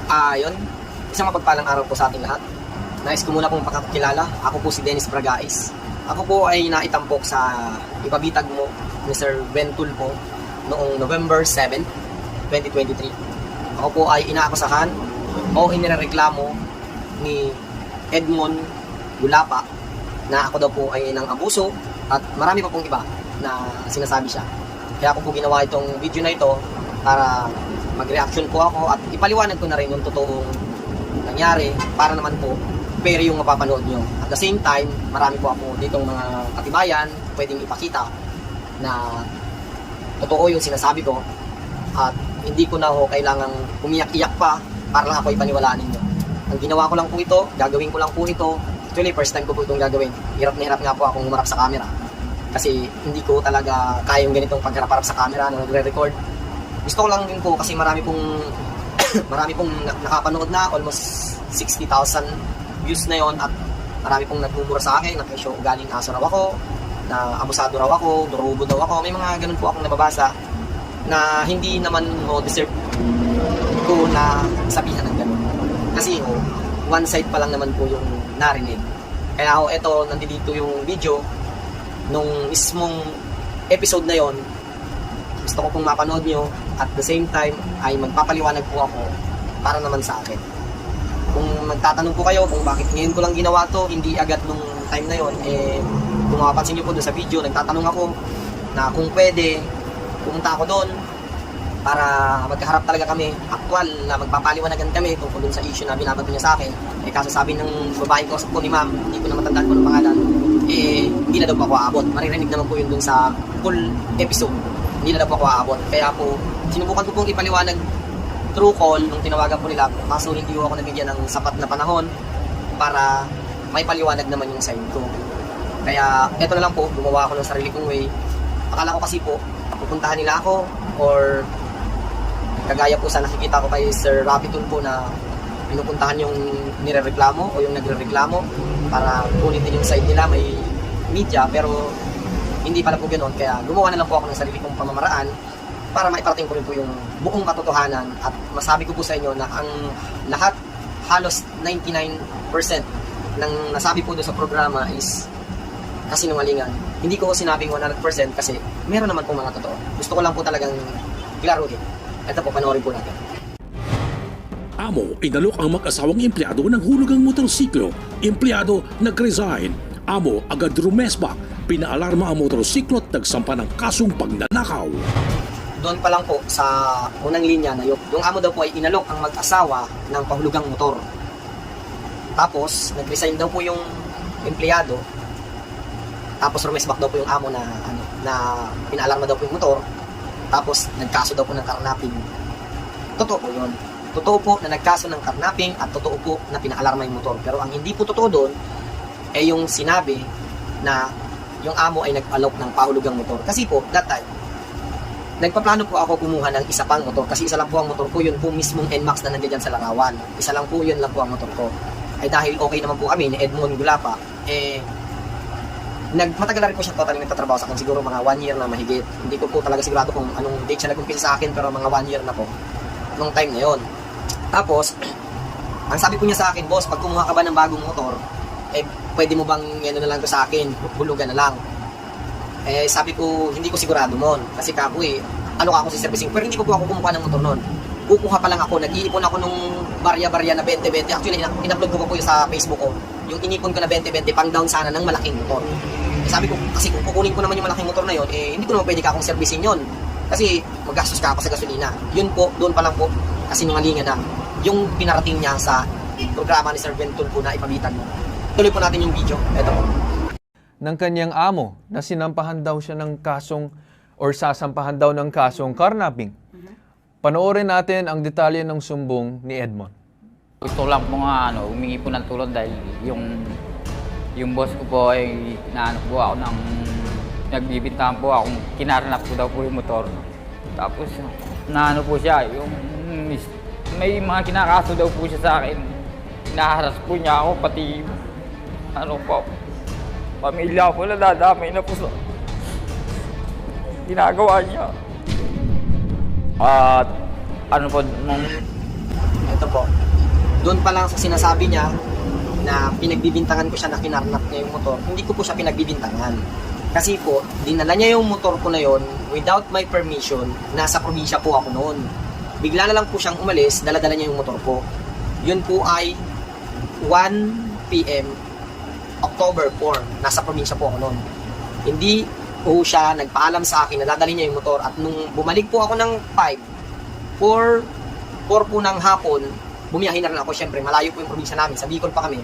Yun, isang mapagpalang araw po sa ating lahat. Nais ko muna pong pakakilala. Ako po si Dennis Bragais. Ako po ay naitampok sa ipabitag mo ni Sir Ben Tulfo noong November 7, 2023. Ako po ay inaakusahan o inireklamo ni Edmond Gulapa na ako daw po ay nang abuso at marami pa pong iba na sinasabi siya. Kaya ako po ginawa itong video na ito para mag-reaction po ako at ipaliwanag ko na rin yung totoong nangyari para naman po pero yung mapapanood nyo. At the same time, marami po ako ditong mga katibayan pwedeng ipakita na totoo yung sinasabi ko at hindi ko na ho kailangang umiyak-iyak pa para lang ako ipaniwalaan ninyo. Ang ginawa ko lang po ito, gagawin ko lang po ito. Actually, first time ko po itong gagawin. Hirap na hirap nga po akong humarap sa camera. Kasi hindi ko talaga kaya yung ganitong pagharap-harap sa camera na nagre-record. Gusto ko lang din po kasi marami pong nakapanood na, almost 60,000 views na yon at marami pong nagmumura sa akin, nakisyo galing aso raw ako, na abusado raw ako, durugo daw ako. May mga ganun po akong nababasa na hindi naman deserve ko na sabihan ng ganun. Kasi one side pa lang naman po yung narinig. Kaya eto, nandito yung video nung mismong episode na yon. Gusto ko pong mapanood nyo at the same time ay magpapaliwanag po ako para naman sa akin. Kung magtatanong po kayo kung bakit ngayon ko lang ginawa to, hindi agad nung time na yon, kung mapapansin nyo po doon sa video, nagtatanong ako na kung pwede pumunta ako doon para magkaharap talaga kami, actual na magpapaliwanagan kami tungkol dun sa issue na binabato niya sa akin. Kaso sabi ng babae ko po ni ma'am, hindi ko na matandaan ko ng pangalan, hindi na daw po ako aabot. Maririnig naman po yun dun sa full episode. Hindi na daw po ako aabot. Kaya po, sinubukan ko pong ipaliwanag through call nung tinawagan po nila. Kaso hindi ko ako nabigyan ng sapat na panahon para may paliwanag naman yung side ko. Kaya eto na lang po, gumawa ako ng sarili kong way. Akala ko kasi po, pupuntahan nila ako or kagaya po sa nakikita ko kay Sir Rapi Tulfo na pinupuntahan yung nirereklamo o yung nagrereklamo para ulitin yung side nila, may media, pero hindi pala po ganoon. Kaya gumawa na lang po ako ng sarili kong pamamaraan para maiparating ko rin po yung buong katotohanan at masabi ko po sa inyo na ang lahat, halos 99% ng nasabi po doon sa programa is kasinungalingan. Hindi ko sinabing 100% kasi meron naman po mga totoo. Gusto ko lang po talagang klaruhin. Ito po, panoorin po natin. Amo, inalok ang mag-asawang empleyado ng hulugang motorsiklo. Empleyado nag-resign. Amo, agad rumesbak. Pinaalarma ang motorsiklo at nagsampa ng kasong pagnanakaw. Doon pa lang po sa unang linya na yung amo daw po ay inalok ang mag-asawa ng pahulugang motor. Tapos, nag-resign daw po yung empleyado. Tapos, rumesbak daw po yung amo na pinaalarma daw po yung motor. Tapos, nagkaso daw po ng karnaping. Totoo po yun. Totoo po na nagkaso ng karnaping at totoo po na pinaalarma yung motor. Pero ang hindi po totoo doon ay yung sinabi na yung amo ay nag-alok ng pahulugang motor. Kasi po, that time, nagpaplano po ako kumuha ng isa pang motor. Kasi isa lang po ang motor ko, yun po mismong NMAX na nandiyan sa Larawan. Isa lang po, yun lang po ang motor ko. Ay dahil okay naman po kami ni Edmond Gulapa, matagal na rin po siya totally nagtatrabaho sa akin, siguro mga 1 year na mahigit. Hindi ko po talaga sigurado kung anong date siya nag-umpisa sa akin, pero mga 1 year na po nung time na yon. Tapos, ang sabi po niya sa akin, boss, pag kumuha ka ba ng bagong motor, pwede mo bang na lang to sa akin, hulugan na lang. Sabi ko, hindi ko sigurado mon, kasi kako ano ako si servicing, pero hindi ko po ako kumuha ng motor noon. Kukuha pa lang ako, nag-iipon ako nung barya-barya na 20-20. Actually, in-upload ko pa po yung sa Facebook ko. Yung inipon ko na 20-20, pang down sana ng malaking motor. Sabi ko, kasi kung kukunin ko naman yung malaking motor na yon, hindi ko naman pwede ka akong servicing yon. Kasi magastos ka ako sa gasolina. Yun po, doon pa lang po, kasi nungalingan na. Yung pinarating niya sa programa ni Sir Ben Tulfo na ipabitan mo. Tuloy po natin yung video. Ito po. Ng kanyang amo na sinampahan daw siya ng kasong or sasampahan daw ng kasong karnaping. Panoorin natin ang detalye ng sumbong ni Edmond. Gusto lang po nga humingi po ng tulong dahil yung boss ko po ay naano po ako ng nagbibintahan po akong kinarnap ko daw po yung motor. Tapos naano po siya, yung may mga kinakaso daw po siya sa akin. Naharas po niya ako, pati pamilya ko na dadamay na po sa ginagawa niya. At Ito po. Doon pa lang sa sinasabi niya na pinagbibintangan ko siya na kinarnap niya yung motor, hindi ko po siya pinagbibintangan. Kasi po, dinala niya yung motor ko na yon without my permission. Nasa probinsya po ako noon. Bigla na lang po siyang umalis, dala-dala niya yung motor ko. Yun po ay 1 p.m. October 4. Nasa probinsya po ako noon. Hindi po siya nagpaalam sa akin na dadali niya yung motor. At nung bumalik po ako ng 5, 4 po ng hapon, bumiyahe na rin ako. Syempre, malayo po yung probinsya namin. Sa Bicol pa kami.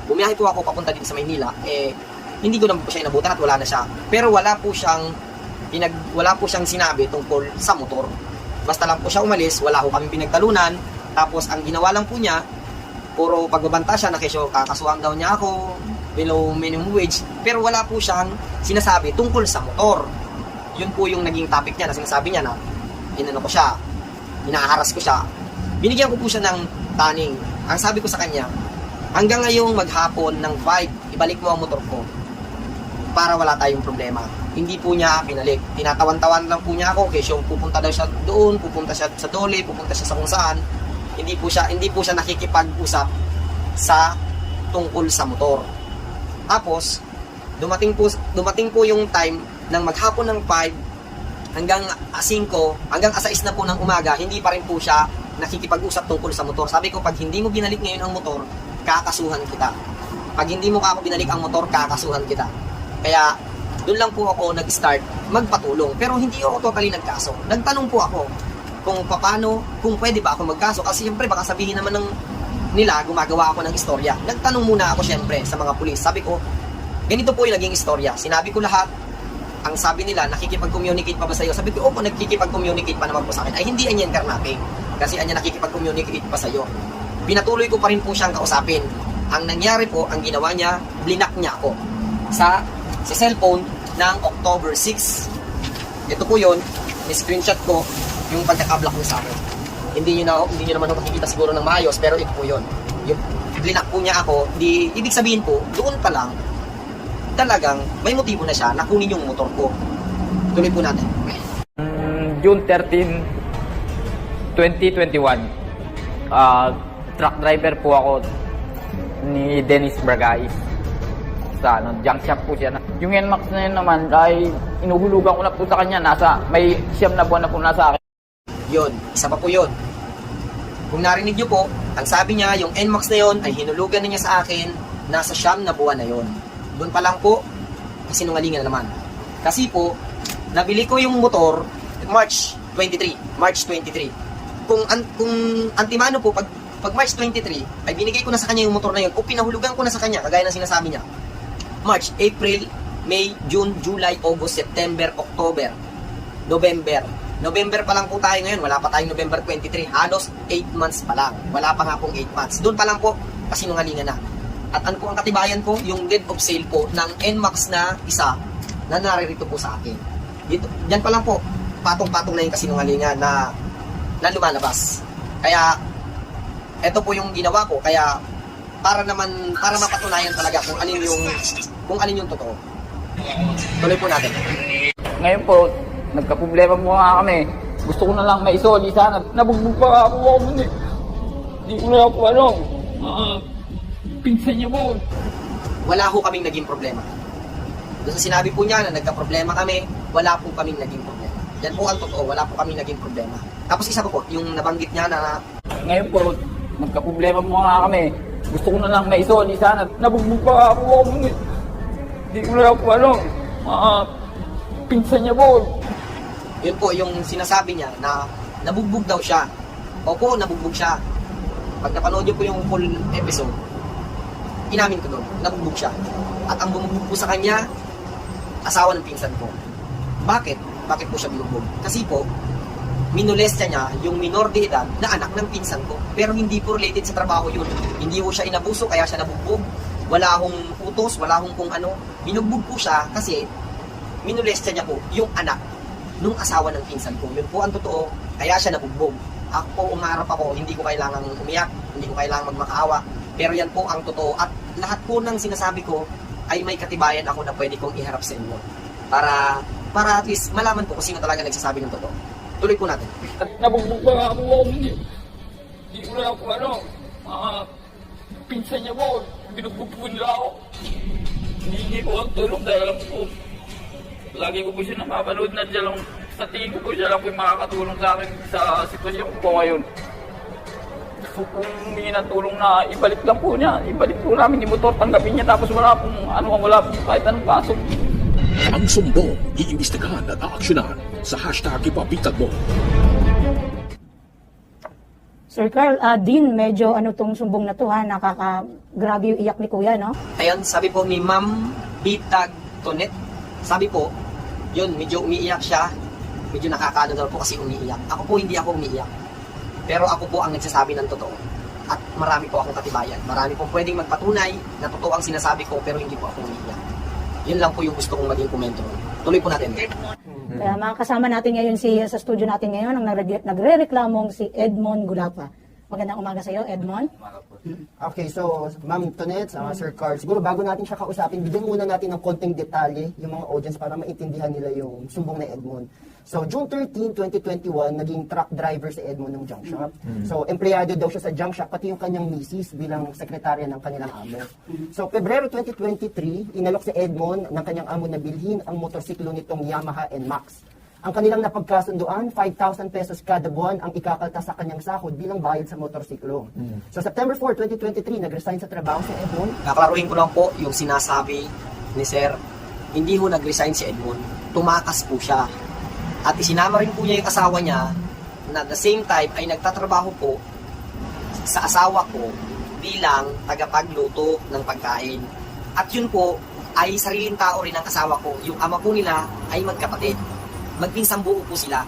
Bumiyahe po ako papunta din sa Maynila. Hindi ko naman po siya inabutan at wala na siya. Pero wala po siyang sinabi tungkol sa motor. Basta lang po siya umalis, wala ko kaming pinagtalunan. Tapos ang ginawa lang po niya, puro pagbabanta siya na kesyo kakasuhan daw niya ako below minimum wage. Pero wala po siyang sinasabi tungkol sa motor. Yun po yung naging topic niya na sinasabi niya na inano ko siya, inaharas ko siya. Binigyan ko po siya ng taning. Ang sabi ko sa kanya, hanggang ngayong maghapon ng 5, ibalik mo ang motor ko para wala tayong problema. Hindi po niya pinalik. Tinatawan-tawan lang po niya ako kesyo pupunta daw siya doon, pupunta siya sa Dole, pupunta siya sa kung saan. Hindi po siya nakikipag-usap sa tungkol sa motor. Tapos dumating po yung time ng maghapon ng 5 hanggang 5, hanggang 6 na po ng umaga, hindi pa rin po siya nakikipag-usap tungkol sa motor. Sabi ko, pag hindi mo binalik ngayon ang motor, kakasuhan kita. Pag hindi mo ako binalik ang motor, kakasuhan kita. Kaya doon lang po ako nag-start magpatulong. Pero hindi ako totally nagkaso. Nagtanong po ako kung paano, kung pwede ba ako magkaso. Kasi siyempre baka sabihin naman nila gumagawa ako ng istorya. Nagtanong muna ako siyempre sa mga pulis. Sabi ko, ganito po yung naging istorya. Sinabi ko lahat. Ang sabi nila, nakikipag-communicate pa ba sa'yo? Sabi ko, opo, nakikipag-communicate pa naman po sa akin. Ay, hindi anyan karnapping. Kasi anyan nakikipag-communicate pa sa'yo. Pinatuloy ko pa rin po siyang kausapin. Ang nangyari po, ang ginawa niya, blinak niya ako sa cellphone ng October 6. Ito po yun, ni-screenshot ko yung pagkakablock niya sa akin. Hindi nyo naman makikita siguro ng maayos, pero ito po yun. Yung blinak po niya ako, ibig sabihin po, doon pa lang, talagang may motibo na siya na kunin yung motor ko. Tuloy po natin. June 13, 2021, truck driver po ako ni Dennis Bragais. Sa junk shop po siya. Yung NMAX na yun naman ay inuhulugan ko na po sa kanya. May 9 na buwan na po nasa akin. Yun, isa pa po yun. Kung narinig nyo po, ang sabi niya, yung NMAX na yun ay hinulugan na niya sa akin nasa 9 na buwan na yun. Doon pa lang po, kasinungalingan na naman. Kasi po, nabili ko yung motor March 23. Kung antimano po, pag March 23, ay binigay ko na sa kanya yung motor na yun o pinahulugan ko na sa kanya, kagaya ng sinasabi niya. March, April, May, June, July, August, September, October, November. November pa lang po tayo ngayon, wala pa tayong November 23. Halos 8 months pa lang. Wala pa nga pong 8 months. Doon pa lang po, kasinungalingan na. At ano po ang katibayan po? Yung deed of sale po ng NMAX na isa na naririto po sa akin. Diyan pa lang po, patong-patong na yung kasinungalingan na lumalabas. Kaya, eto po yung ginawa ko. Kaya, para mapatunayan talaga kung alin yung totoo. Tuloy po natin. Ngayon po, nagka-problema mo nga kami. Gusto ko na lang maisoli sana. Nabugbog pa ako nun eh. Hindi ko na ako alam. Pinsan niya po. Wala ho kaming naging problema. Doon sa sinabi po niya na nagka-problema kami, wala po kaming naging problema. Yan po ang totoo, wala po kaming naging problema. Tapos isa po, yung nabanggit niya na Ngayon po, nagka-problema mo nga kami. Gusto ko na lang maisoli sana. Nabugbog pa ako nun eh. Hindi ko na ako alam. Pinsan niya po. yun po yung sinasabi niya na nabugbog daw siya. Opo, nabugbog siya. Pag napanood niyo po yung full episode, inamin ko doon, nabugbog siya. At ang bumugbog po sa kanya, asawa ng pinsan ko. Bakit? Bakit po siya binugbog? Kasi po, minolestya niya yung minor de edad na anak ng pinsan ko. Pero hindi po related sa trabaho yun. Hindi po siya inabuso, kaya siya nabugbog. Wala akong utos, wala akong kung ano. Binugbog po siya kasi minolestya niya po yung anak nung asawa ng pinsan ko. Yun po ang totoo, kaya siya nabugbog. Ako po, umarap ako, hindi ko kailangang umiyak, hindi ko kailangang magmakaawa. Pero yan po ang totoo. At lahat po ng sinasabi ko ay may katibayan ako na pwede kong iharap sa inyo. Para at least malaman po kung sino talaga nagsasabi ng totoo. Tuloy po natin. Nabugbog pa ako. Hindi ko na lang kung ano, pinsan niya po, binugbugbo nila ako. Hindi ko ang tulong dahil alam ko, lagi ko po siya napapanood na siya lang, sa tingin ko po siya lang po yung makakatulong sa akin sa sitwasyon ko ngayon. So kung humingi ng tulong na ibalik lang po niya, ibalik po namin yung motor, tanggapin niya tapos wala pong wala pong kahit anong pasok. Ang sumbong iimbestigahan at aaksyonan sa hashtag ipabitag mo. Sir Carl, Dean, medyo tong sumbong na to ha, grabe yung iyak ni Kuya, no? Ayun, sabi po ni Ma'am Bitag Tonet, sabi po, yun, medyo umiiyak siya, medyo nakakaano daw po kasi umiiyak. Ako po hindi ako umiiyak, pero ako po ang nagsasabi ng totoo. At marami po akong katibayan. Marami po pwedeng magpatunay na totoo ang sinasabi ko, pero hindi po ako umiiyak. Yun lang po yung gusto kong maging komento. Tuloy po natin. Kaya makakasama natin ngayon sa studio natin ngayon ang nagre-reklamong si Edmond Gulapa. Magandang umaga sa iyo, Edmond. Okay, so Ma'am Tonet, Sir Carl, siguro bago natin siya kausapin, bigyan muna natin ng konting detalye yung mga audience para maintindihan nila yung sumbong na Edmond. So, June 13, 2021, naging truck driver si Edmond ng junk shop. So, empleyado daw siya sa junk shop, pati yung kanyang misis bilang sekretarya ng kanilang amo. So, Pebrero 2023, inalok si Edmond ng kanyang amo na bilhin ang motorsiklo nitong Yamaha NMAX. Ang kanilang napagkasunduan, 5,000 pesos kada buwan ang ikakalta sa kanyang sahod bilang bayad sa motorsiklo. So, September 4, 2023, nag-resign sa trabaho si Edmond. Kaklaruhin ko lang po yung sinasabi ni Sir, hindi ho nag-resign si Edmond, tumakas po siya. At isinama rin po niya yung asawa niya na the same time ay nagtatrabaho po sa asawa ko bilang tagapagluto ng pagkain. At yun po ay sariling tao rin ng asawa ko. Yung ama po nila ay magkapatid. Magpinsang buo po sila.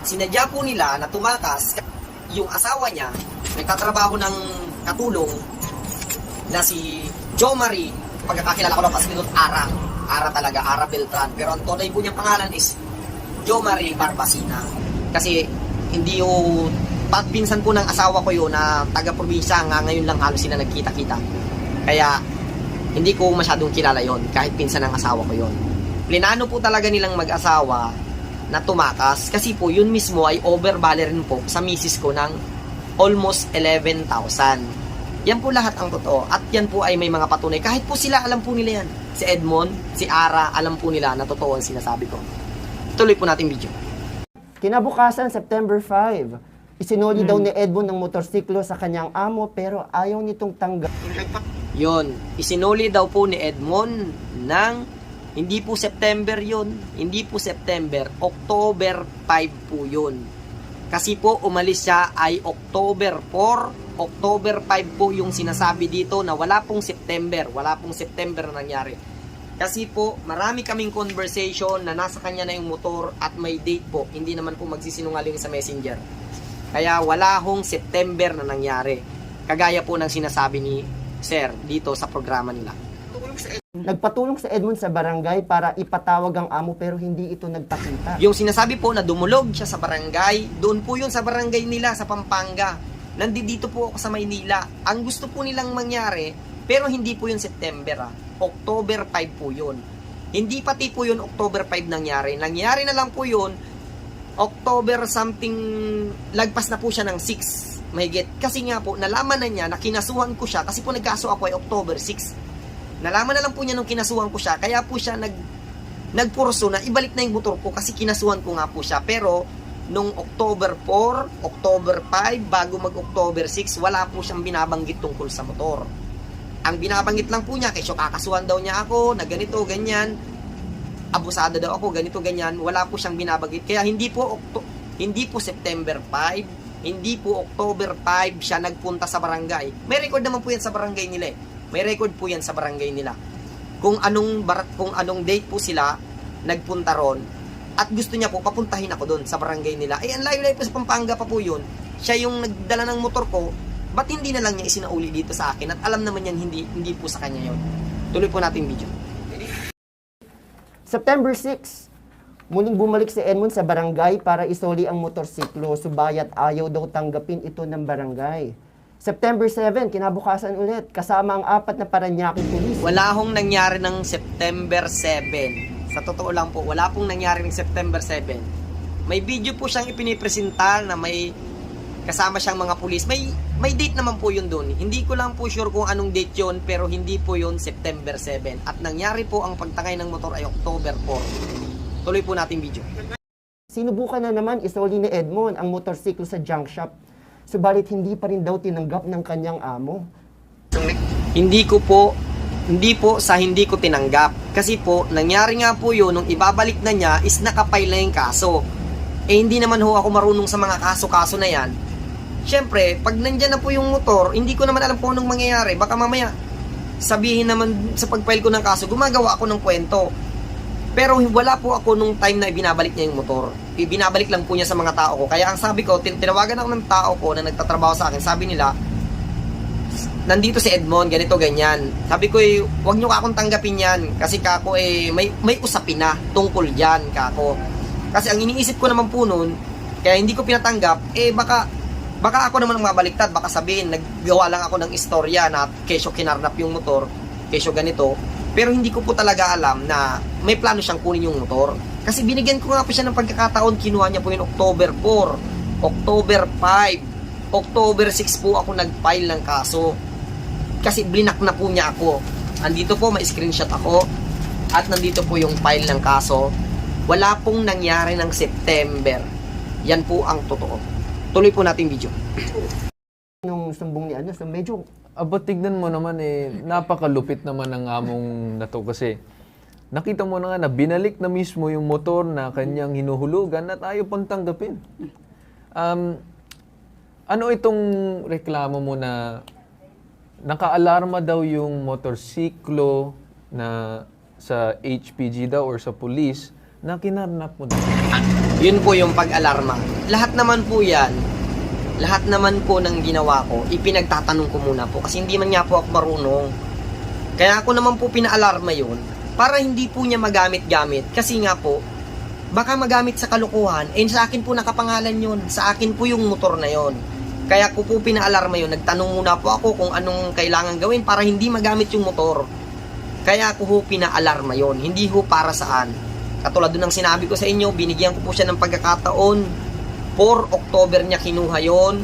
Sinadya po nila na tumakas yung asawa niya, nagtatrabaho ng katulong na si Jo Marie, pagkakakilala ko lang kasi minut Ara talaga, Ara Beltran. Pero ang tunay po niyang pangalan is Jo Marie Barbacina. Kasi hindi yung pagpinsan po ng asawa ko yun na taga-probinsya, nga ngayon lang halos sila nagkita-kita. Kaya hindi ko masyadong kilala yon kahit pinsan ng asawa ko yon. Plinano po talaga nilang mag-asawa na tumakas kasi po yun mismo ay overvaler rin po sa misis ko ng almost 11,000. Yan po lahat ang totoo at yan po ay may mga patunay. Kahit po sila alam po nila yan. Si Edmond, si Ara, alam po nila na totoo ang sinasabi ko. Tuloy po natin video. Kinabukasan, September 5, isinuli daw ni Edmond ng motorsiklo sa kanyang amo pero ayaw nitong tanggap. Yon, isinuli daw po ni Edmond ng hindi po September yon, hindi po September, October 5 po yun. Kasi po umalis siya ay October 4, October 5 po yung sinasabi dito na wala pong September na nangyari. Kasi po, marami kaming conversation na nasa kanya na yung motor at may date po. Hindi naman po magsisinungaling sa messenger. Kaya wala hong September na nangyari. Kagaya po ng sinasabi ni Sir dito sa programa nila. Nagpatulong sa Edmond sa barangay para ipatawag ang amo pero hindi ito nagpakita. Yung sinasabi po na dumulog siya sa barangay, doon po yun sa barangay nila sa Pampanga. Nandito po ako sa Maynila. Ang gusto po nilang mangyari, pero hindi po yun September October 5 po yun. Hindi pati po yun October 5 nangyari. Nangyari na lang po yun October something, lagpas na po siya ng 6. Mahigit. Kasi nga po, nalaman na niya na kinasuhan ko siya kasi po nagkaso ako ay October 6. Nalaman na lang po niya nung kinasuhan ko siya. Kaya po siya nagpurso na ibalik na yung motor ko kasi kinasuhan ko nga po siya. Pero nung October 4, October 5, bago mag-October 6, wala po siyang binabanggit tungkol sa motor. Ang binabanggit lang po niya, kesyo kakasuhan daw niya ako, na ganito, ganyan, abusado daw ako, ganito, ganyan, wala po siyang binabanggit. Kaya hindi po September 5, hindi po October 5 siya nagpunta sa barangay. May record naman po yan sa barangay nila. May record po yan sa barangay nila. Kung anong date po sila nagpunta ron, at gusto niya po papuntahin ako doon sa barangay nila. Ang layo-layo po sa Pampanga pa po yun. Siya yung nagdala ng motor ko. Ba't hindi na lang niya isinauli dito sa akin? At alam naman yan, hindi po sa kanya yun. Tuloy po natin video. September 6, muling bumalik si Edmond sa barangay para isoli ang motorsiklo, subayat ayaw daw tanggapin ito ng barangay. September 7, kinabukasan ulit, kasama ang 4 na Parañaque police. Wala hong nangyari ng September 7. Sa totoo lang po, wala pong nangyari ng September 7. May video po siyang ipinipresenta na may kasama siyang mga pulis. May date naman po yun doon. Hindi ko lang po sure kung anong date yun, pero hindi po yun September 7. At nangyari po ang pagtangay ng motor ay October 4. Tuloy po natin video. Sinubukan na naman isoli ni Edmond ang motorsiklo sa junk shop. Subalit hindi pa rin daw tinanggap ng kanyang amo. Hindi po sa hindi ko tinanggap. Kasi po, nangyari nga po yun, nung ibabalik na niya, is nakapile na yung kaso. Hindi naman ho ako marunong sa mga kaso-kaso na yan. Siyempre, pag nandyan na po yung motor, hindi ko naman alam kung anong mangyayari. Baka mamaya, sabihin naman sa pag-file ko ng kaso, gumagawa ako ng kwento. Pero wala po ako nung time na ibinabalik niya yung motor. Ibinabalik lang po niya sa mga tao ko. Kaya ang sabi ko, tinawagan ako ng tao ko na nagtatrabaho sa akin. Sabi nila, nandito si Edmond, ganito, ganyan. Sabi ko, huwag nyo akong tanggapin yan. Kasi kako, may usapin na tungkol yan, kako. Kasi ang iniisip ko naman po noon, kaya hindi ko pinatanggap, baka ako naman ang mabaliktad. Baka sabihin, naggawa lang ako ng istorya na kesyo kinarnap yung motor, kesyo ganito. Pero hindi ko po talaga alam na may plano siyang kunin yung motor. Kasi binigyan ko nga po siya ng pagkakataon, kinuha niya po yung October 4, October 5, October 6 po ako nag-file ng kaso. Kasi blinak na po niya ako. Andito po, may screenshot ako. At nandito po yung file ng kaso. Wala pong nangyari ng September. Yan po ang totoo. Tuloy po natin video. Nung sumbong ni ano, so medyo Aba, tignan mo naman napakalupit naman ng among na to kasi nakita mo na nga na binalik na mismo yung motor na kanyang hinuhulugan at ayaw pang tanggapin. Ano itong reklamo mo na naka-alarma daw yung motorsiklo na sa HPG daw or sa police na kinarnap mo daw? Yun po yung pag-alarma. Lahat naman po yan, lahat naman po ng ginawa ko, ipinagtatanong ko muna po kasi hindi man nga po ako marunong. Kaya ako naman po pina-alarma yun para hindi po niya magamit-gamit. Kasi nga po, baka magamit sa kalukuhan, sa akin po nakapangalan yun. Sa akin po yung motor na yun. Kaya ko po pina-alarma yun. Nagtanong muna po ako kung anong kailangan gawin para hindi magamit yung motor. Kaya ko po pina-alarma yun. Hindi ho para saan. Katulad doon ng sinabi ko sa inyo, binigyan ko po siya ng pagkakataon. 4 October niya kinuha yon.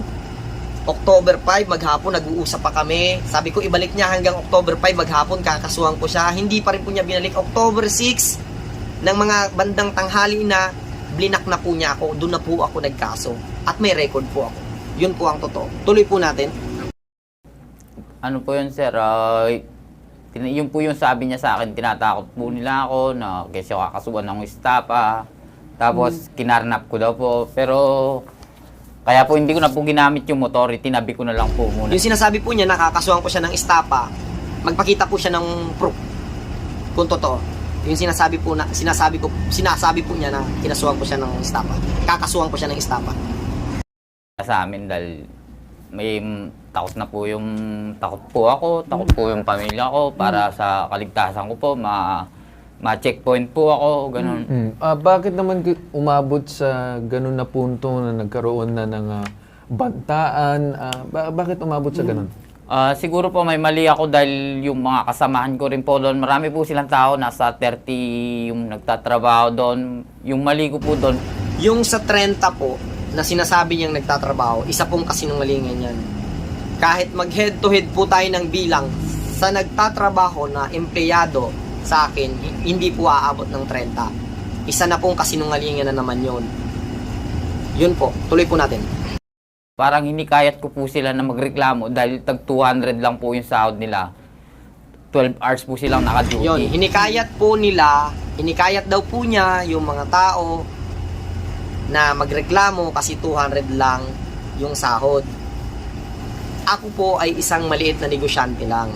October 5, maghapon, nag-uusap pa kami. Sabi ko, ibalik niya hanggang October 5, maghapon, kakasuhan ko siya. Hindi pa rin po niya binalik. October 6, ng mga bandang tanghali na, blinak na po niya ako. Doon na po ako nagkaso. At may record po ako. Yun po ang totoo. Tuloy po natin. Ano po yun, sir? Yun po yung sabi niya sa akin, tinatakot po nila ako na kasi kakasuhan ng estapa. Tapos kinarnap ko daw po. Pero kaya po hindi ko na po ginamit yung motor, tinabi ko na lang po muna. Yung sinasabi po niya, nakakasuhan ko siya ng estapa, magpakita po siya ng proof kung totoo. Yung sinasabi po niya na kinasuhan ko siya ng estapa. Kakasuhan ko siya ng estapa. Sa amin dahil may takot po ako, takot po yung pamilya ko para sa kaligtasan ko po, ma-checkpoint po ako, ganun. Bakit naman umabot sa ganun na punto na nagkaroon na ng bantaan? Bakit umabot sa ganun? Siguro po may mali ako dahil yung mga kasamahan ko rin po doon, marami po silang tao, nasa 30 yung nagtatrabaho doon. Yung mali ko po doon. Yung sa 30 po, na sinasabi niyang nagtatrabaho, isa pong kasinungalingan yan. Kahit mag-head to head po tayo ng bilang sa nagtatrabaho na empleyado sa akin, hindi po aabot ng 30. Isa na pong kasinungalingan na naman yun. Yun po, tuloy po natin. Parang hinikayat ko po sila na magreklamo dahil tag 200 lang po yung sahod nila. 12 hours po silang naka-duty. Yun, hinikayat daw po niya yung mga tao na magreklamo kasi 200 lang yung sahod. Ako po ay isang maliit na negosyante lang.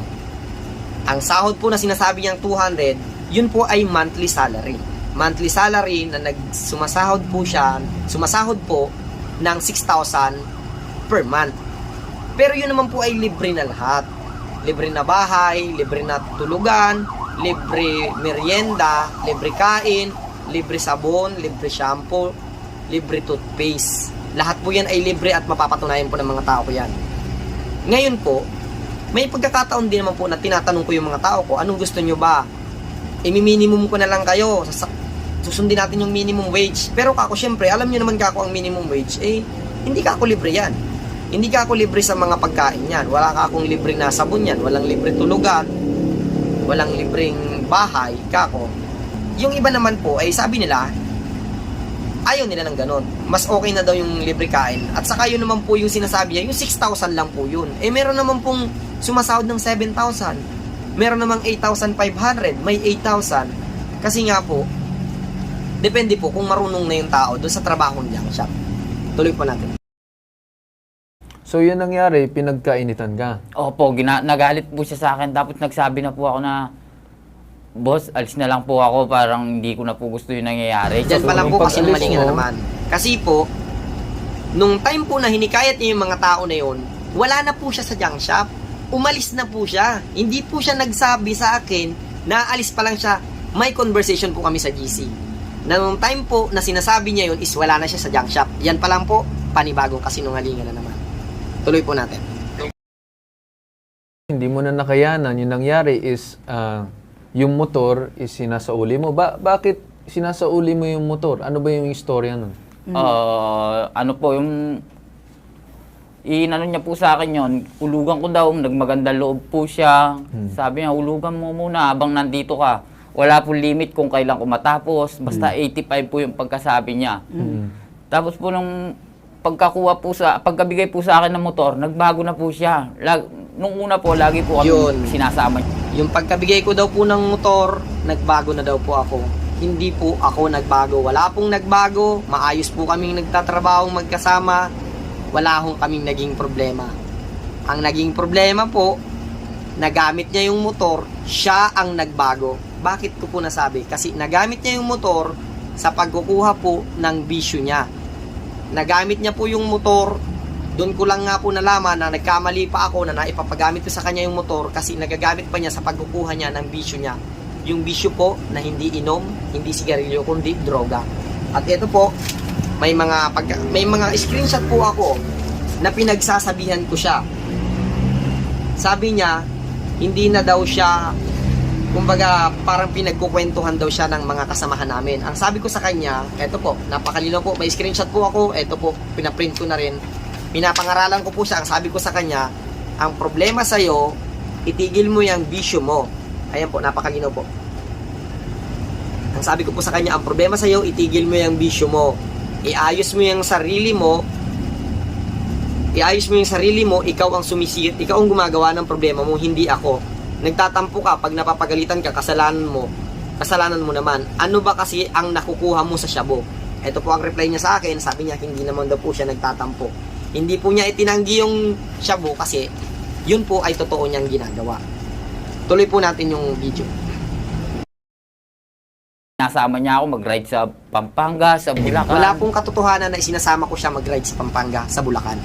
Ang sahod po na sinasabi niyang 200, yun po ay monthly salary. Monthly salary na sumasahod po ng 6,000 per month. Pero yun naman po ay libre na lahat. Libre na bahay, libre na tulugan, libre merienda, libre kain, libre sabon, libre shampoo, libre toothpaste. Lahat po yan ay libre at mapapatunayan po ng mga tao ko yan. Ngayon po, may pagkakataon din naman po na tinatanong ko yung mga tao ko, anong gusto nyo ba? I-minimum ko na lang kayo. Susundin natin yung minimum wage. Pero kako, syempre, alam nyo naman kako ang minimum wage, hindi kako libre yan. Hindi ka ako libre sa mga pagkain yan. Wala ka akong libre na sabon yan. Walang libre tulugan. Walang libreng bahay. Kako. Yung iba naman po ay sabi nila, ayaw nila ng ganon. Mas okay na daw yung libre kain. At saka yun naman po yung sinasabi niya, yung 6,000 lang po yun. Eh meron naman pong sumasahod ng 7,000. Meron namang 8,500. May 8,000. Kasi nga po, depende po kung marunong na yung tao doon sa trabaho niya. Tuloy po natin. So yun nangyari, pinagkainitan ka. Opo, nagalit po siya sa akin. Tapos nagsabi na po ako na, boss, alis na lang po ako. Parang hindi ko na po gusto yung nangyayari. Diyan pa lang nung po kasi pag-alis mali na mo- naman. Kasi po, nung time po na hinikayat niya yung mga tao na yun, wala na po siya sa junk shop. Umalis na po siya. Hindi po siya nagsabi sa akin na alis pa lang siya. May conversation po kami sa GC. Na nung time po na sinasabi niya yun is wala na siya sa junk shop. Yan pa lang po, panibagong kasinungalingan na naman. Tuloy po natin. Hindi mo na nakayanan. Yung nangyari is, yung motor is sinasauli mo. Bakit sinasauli mo yung motor? Ano ba yung istorya nun? Ano po, yung inano niya po sa akin yon, ulugan ko daw, nagmaganda loob po siya. Sabi niya, ulugan mo muna habang nandito ka. Wala po limit kung kailan ko matapos. Basta 85 po yung pagkasabi niya. Tapos po nung pagkabigay po sa akin ng motor, nagbago na po siya. Nung una po, lagi po kami Yun. sinasama niya. Yung pagkabigay ko daw po ng motor, nagbago na daw po ako. Hindi po ako nagbago. Wala pong nagbago. Maayos po kaming nagtatrabaho magkasama. Wala hong kaming naging problema. Ang naging problema po, nagamit niya yung motor, siya ang nagbago. Bakit ko po nasabi? Kasi nagamit niya yung motor sa pagkukuha po ng bisyo niya. Nagamit niya po yung motor, doon ko lang nga po nalaman na nagkamali pa ako na naipapagamit ko sa kanya yung motor kasi nagagamit pa niya sa pagkukuha niya ng bisyo niya. Yung bisyo po na hindi inom, hindi sigarilyo, kundi droga. At ito po, may mga screenshot po ako na pinagsasabihan ko siya. Sabi niya, hindi na daw siya, kumbaga parang pinagkukwentuhan daw siya ng mga kasamahan namin. Ang sabi ko sa kanya, eto po, napakalinaw po, may screenshot po ako, eto po, pinaprint ko na rin. Pinapangaralan ko po siya, ang sabi ko sa kanya, ang problema sa'yo, itigil mo yung bisyo mo. Ayan po, napakalinaw po. Ang sabi ko po sa kanya, ang problema sa'yo, itigil mo yung bisyo mo. Iayos mo yung sarili mo, ikaw ang sumisit, ikaw ang gumagawa ng problema mo, hindi ako. Nagtatampo ka, pag napapagalitan ka, kasalanan mo naman. Ano ba kasi ang nakukuha mo sa shabu? Ito po ang reply niya sa akin, sabi niya hindi naman daw po siya nagtatampo. Hindi po niya itinanggi yung shabu kasi yun po ay totoo niyang ginagawa. Tuloy po natin yung video. Nasama niya ako mag-ride sa Pampanga, sa Bulacan. Wala pong katotohanan na isinasama ko siya mag-ride sa Pampanga, sa Bulacan.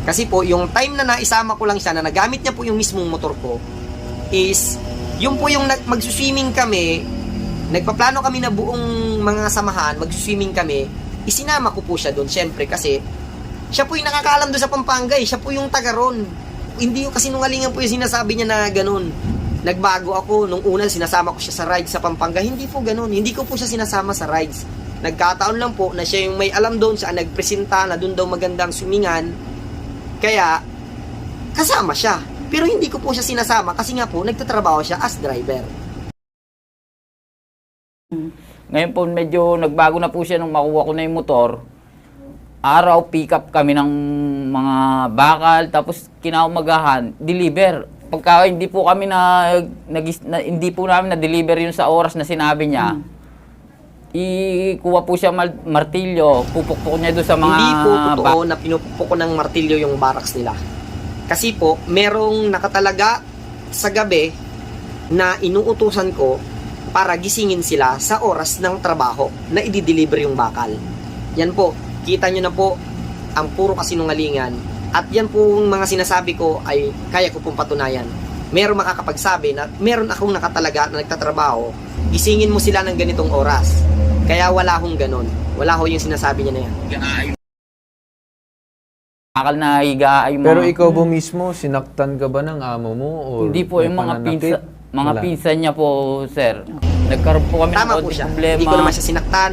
Kasi po, yung time na naisama ko lang siya, na nagamit niya po yung mismong motor ko, is, yung po yung magsuswimming kami, nagpaplano kami na buong mga samahan, magsuswimming kami, isinama ko po siya doon, syempre, kasi, siya po yung nakakaalam doon sa Pampanga, siya po yung taga ron. Hindi yung kasinungalingan po yung sinasabi niya na ganun. Nagbago ako, nung una sinasama ko siya sa rides sa Pampanga, hindi po ganun, hindi ko po siya sinasama sa rides. Nagkataon lang po na siya yung may alam doon, siya nagpresenta na doon daw magandang swimingan, kaya kasama siya. Pero hindi ko po siya sinasama kasi nga po nagtatrabaho siya as driver. Ngayon po medyo nagbago na po siya nung makuha ko na yung motor. Araw pick up kami ng mga bakal, tapos kinaumagahan deliver. Pagka hindi po kami hindi po namin na-deliver yun sa oras na sinabi niya, ikuha po siya martilyo, pupukpok niya doon sa mga... Hindi po totoo na pinupukpok ko ng martilyo yung barracks nila. Kasi po, merong nakatalaga sa gabi na inuutusan ko para gisingin sila sa oras ng trabaho na i-deliver yung bakal. Yan po, kita nyo na po ang puro kasinungalingan. At yan po mga sinasabi ko ay kaya ko pong patunayan. Meron makakapagsabi na meron akong nakatalaga na nagtatrabaho, gisingin mo sila ng ganitong oras. Kaya wala hong ganon. Wala ho yung sinasabi niya na yan. Bakal na higa ay mga... Pero ikaw ba mismo, sinaktan ka ba ng amo mo? Or Hindi po, may yung mga pananakit? Wala. pinsan niya po, sir. Nagkaroon po kami Tama ng po konting siya. problema. Hindi ko naman siya sinaktan.